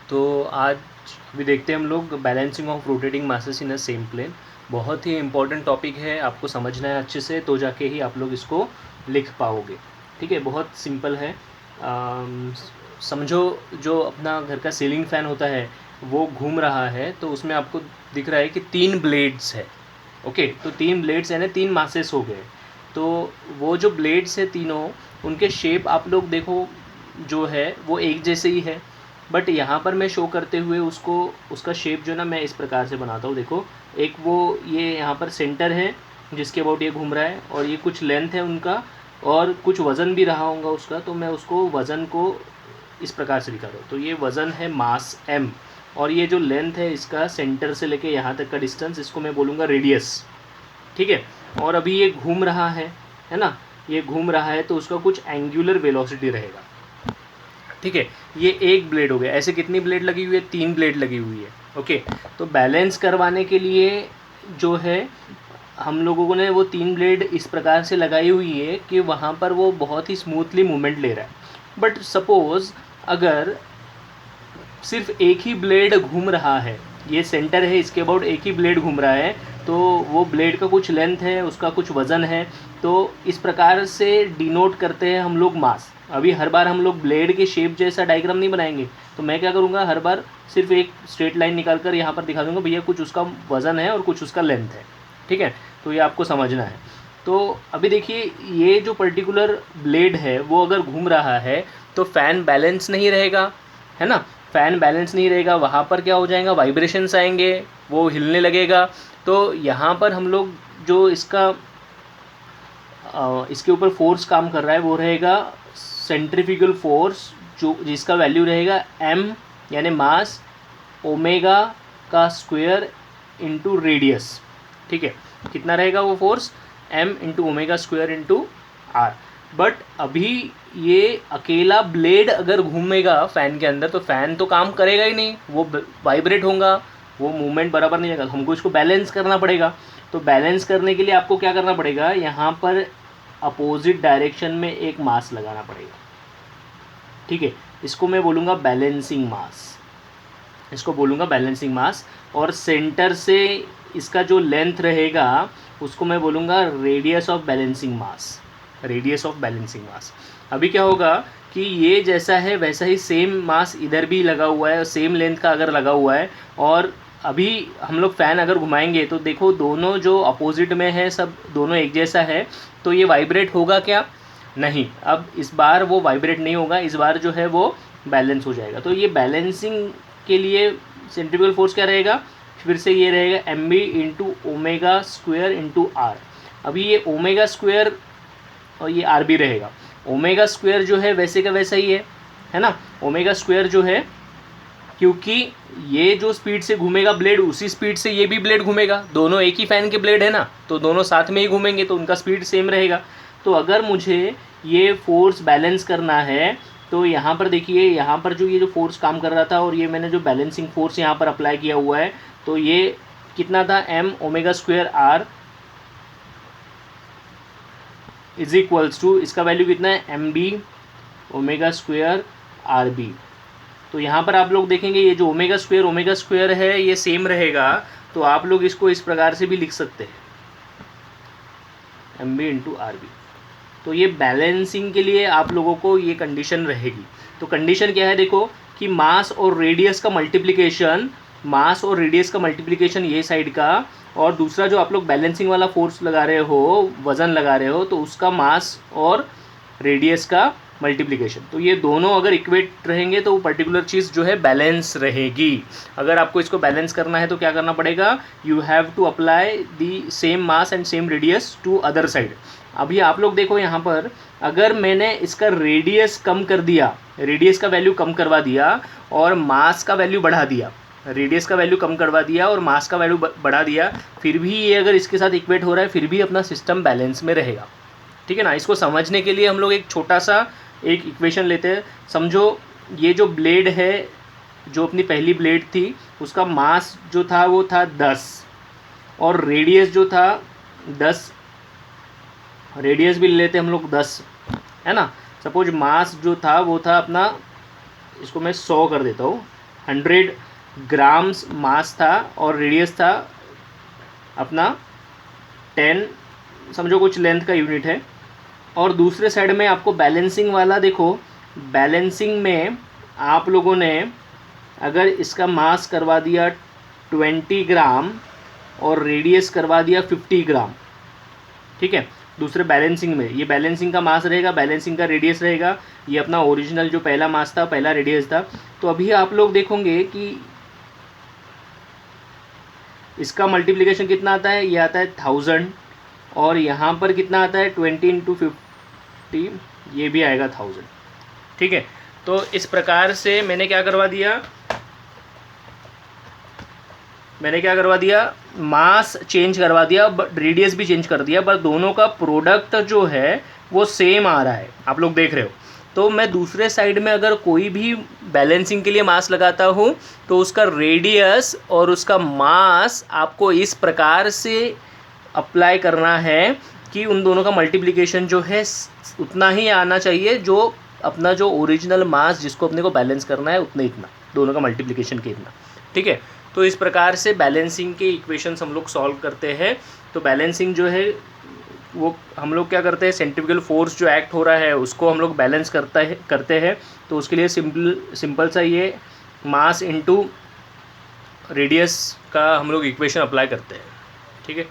तो आज अभी देखते हैं हम लोग balancing of rotating masses in a same plane. बहुत ही इंपॉर्टेंट टॉपिक है, आपको समझना है अच्छे से तो जाके ही आप लोग इसको लिख पाओगे। ठीक है, बहुत सिंपल है। अम, समझो जो अपना घर का सीलिंग फ़ैन होता है वो घूम रहा है, तो उसमें आपको दिख रहा है कि 3 ब्लेड्स है। ओके, तो 3 ब्लेड्स यानी 3 मासेस हो गए। तो वो जो ब्लेड्स है तीनों, उनके शेप आप लोग देखो जो है वो एक जैसे ही है। बट यहाँ पर मैं शो करते हुए उसको उसका शेप जो ना मैं इस प्रकार से बनाता हूँ। देखो, एक वो ये यहाँ पर सेंटर है जिसके अबाउट ये घूम रहा है, और ये कुछ लेंथ है उनका, और कुछ वज़न भी रहा होगा उसका, तो मैं उसको वज़न को इस प्रकार से दिखा रहा हूँ। तो ये वज़न है मास m, और ये जो लेंथ है इसका सेंटर से लेके यहाँ तक का डिस्टेंस, इसको मैं बोलूँगा रेडियस। ठीक है, और अभी ये घूम रहा है ना, ये घूम रहा है तो उसका कुछ एंगुलर वेलोसिटी रहेगा। ठीक है, ये एक ब्लेड हो गया। ऐसे कितनी ब्लेड लगी हुई है? 3 ब्लेड लगी हुई है। ओके, तो बैलेंस करवाने के लिए जो है हम लोगों ने वो 3 ब्लेड इस प्रकार से लगाई हुई है कि वहाँ पर वो बहुत ही स्मूथली मूवमेंट ले रहा है। बट सपोज़ अगर सिर्फ एक ही ब्लेड घूम रहा है, ये सेंटर है, इसके अबाउट एक ही ब्लेड घूम रहा है, तो वो ब्लेड का कुछ लेंथ है, उसका कुछ वज़न है, तो इस प्रकार से डिनोट करते हैं हम लोग मास। अभी हर बार हम लोग ब्लेड के शेप जैसा डायग्राम नहीं बनाएंगे, तो मैं क्या करूँगा, हर बार सिर्फ एक स्ट्रेट लाइन निकाल कर यहाँ पर दिखा दूँगा भैया कुछ उसका वज़न है और कुछ उसका लेंथ है। ठीक है, तो ये आपको समझना है। तो अभी देखिए, ये जो पर्टिकुलर ब्लेड है वो अगर घूम रहा है तो फ़ैन बैलेंस नहीं रहेगा, है ना। फ़ैन बैलेंस नहीं रहेगा, वहाँ पर क्या हो जाएगा, वाइब्रेशंस आएंगे, वो हिलने लगेगा। तो यहाँ पर हम लोग जो इसके ऊपर फोर्स काम कर रहा है वो रहेगा सेंट्रीफ्यूगल फोर्स, जो जिसका वैल्यू रहेगा m यानी मास ओमेगा का स्क्वायर इंटू रेडियस। ठीक है, कितना रहेगा वो force? m into omega square into R. But अभी ये अकेला ब्लेड अगर घूमेगा फ़ैन के अंदर तो फ़ैन तो काम करेगा ही नहीं, वो वाइब्रेट होगा, वो मूवमेंट बराबर नहीं आएगा। हमको इसको बैलेंस करना पड़ेगा। तो बैलेंस करने के लिए आपको क्या करना पड़ेगा, यहाँ पर अपोजिट डायरेक्शन में एक मास लगाना पड़ेगा। ठीक है, इसको मैं बोलूँगा बैलेंसिंग मास, इसको बोलूँगा बैलेंसिंग मास। और सेंटर से इसका जो लेंथ रहेगा उसको मैं बोलूँगा radius of balancing mass, radius of balancing mass. अभी क्या होगा कि ये जैसा है वैसा ही सेम मास इधर भी लगा हुआ है, सेम लेंथ का अगर लगा हुआ है, और अभी हम लोग फ़ैन अगर घुमाएंगे तो देखो दोनों जो अपोजिट में है सब दोनों एक जैसा है, तो ये वाइब्रेट होगा क्या? नहीं। अब इस बार वो वाइब्रेट नहीं होगा, इस बार जो है वो बैलेंस हो जाएगा। तो ये बैलेंसिंग के लिए सेंट्रीफ्यूगल फोर्स क्या रहेगा? फिर से ये रहेगा M B into omega square into R. अभी ये ओमेगा स्क्वेयर और ये आर बी रहेगा। ओमेगा स्क्वेयर जो है वैसे का वैसा ही है ना। ओमेगा स्क्वेयर जो है, क्योंकि ये जो स्पीड से घूमेगा ब्लेड उसी स्पीड से ये भी ब्लेड घूमेगा, दोनों एक ही फ़ैन के ब्लेड है ना, तो दोनों साथ में ही घूमेंगे तो उनका स्पीड सेम रहेगा। तो अगर मुझे ये फोर्स बैलेंस करना है तो यहाँ पर देखिए, यहाँ पर जो ये जो फोर्स काम कर रहा था और ये मैंने जो बैलेंसिंग फोर्स यहाँ पर अप्लाई किया हुआ है, तो ये कितना था, m omega square R is equals to, इसका वैल्यू कितना है, M B omega square R B. तो यहाँ पर आप लोग देखेंगे ये जो ओमेगा स्क्वेयर है ये सेम रहेगा, तो आप लोग इसको इस प्रकार से भी लिख सकते हैं, M B into R B. तो ये बैलेंसिंग के लिए आप लोगों को ये कंडीशन रहेगी। तो कंडीशन क्या है, देखो कि मास और रेडियस का मल्टीप्लिकेशन, मास और रेडियस का मल्टीप्लिकेशन ये साइड का, और दूसरा जो आप लोग बैलेंसिंग वाला फोर्स लगा रहे हो, वज़न लगा रहे हो, तो उसका मास और रेडियस का मल्टीप्लिकेशन। तो ये दोनों अगर इक्वेट रहेंगे तो वो पर्टिकुलर चीज़ जो है बैलेंस रहेगी। अगर आपको इसको बैलेंस करना है तो क्या करना पड़ेगा, you have to apply the same mass and same radius to other side. अभी आप लोग देखो यहाँ पर, अगर मैंने इसका रेडियस कम कर दिया, रेडियस का वैल्यू कम करवा दिया और मास का वैल्यू बढ़ा दिया, रेडियस का वैल्यू कम करवा दिया और मास का वैल्यू बढ़ा दिया, फिर भी ये अगर इसके साथ इक्वेट हो रहा है, फिर भी अपना सिस्टम बैलेंस में रहेगा। ठीक है ना। इसको समझने के लिए हम लोग एक छोटा सा एक इक्वेशन लेते हैं। समझो ये जो ब्लेड है, जो अपनी पहली ब्लेड थी, उसका मास जो था वो था 10 और रेडियस जो था 10, रेडियस भी ले लेते हैं हम लोग 10, है ना। सपोज मास जो था वो था अपना, इसको मैं 100 कर देता हूँ, 100 ग्राम्स मास था और रेडियस था अपना 10, समझो कुछ लेंथ का यूनिट है। और दूसरे साइड में आपको बैलेंसिंग वाला देखो, बैलेंसिंग में आप लोगों ने अगर इसका मास करवा दिया 20 ग्राम और रेडियस करवा दिया 50 ग्राम, ठीक है, दूसरे बैलेंसिंग में, ये बैलेंसिंग का मास रहेगा, बैलेंसिंग का रेडियस रहेगा, ये अपना ओरिजिनल जो पहला मास था, पहला रेडियस था। तो अभी आप लोग देखोगे कि इसका मल्टीप्लिकेशन कितना आता है, ये आता है 1000, और यहाँ पर कितना आता है 20 इंटू 50, ये भी आएगा 1000, ठीक है। तो इस प्रकार से मैंने क्या करवा दिया, मास चेंज करवा दिया, बट रेडियस भी चेंज कर दिया, बट दोनों का प्रोडक्ट जो है वो सेम आ रहा है, आप लोग देख रहे हो। तो मैं दूसरे साइड में अगर कोई भी बैलेंसिंग के लिए मास लगाता हूँ तो उसका रेडियस और उसका मास आपको इस प्रकार से अप्लाई करना है कि उन दोनों का मल्टीप्लिकेशन जो है उतना ही आना चाहिए जो अपना जो ओरिजिनल मास जिसको अपने को बैलेंस करना है उतना, इतना दोनों का मल्टीप्लिकेशन के इतना, ठीक है। तो इस प्रकार से बैलेंसिंग के इक्वेशंस हम लोग सॉल्व करते हैं। तो बैलेंसिंग जो है वो हम लोग क्या करते हैं, सेंट्रीफ्यूगल फोर्स जो एक्ट हो रहा है उसको हम लोग बैलेंस करते हैं। तो उसके लिए सिंपल सा ये मास इनटू रेडियस का हम लोग इक्वेशन अप्लाई करते हैं, ठीक है।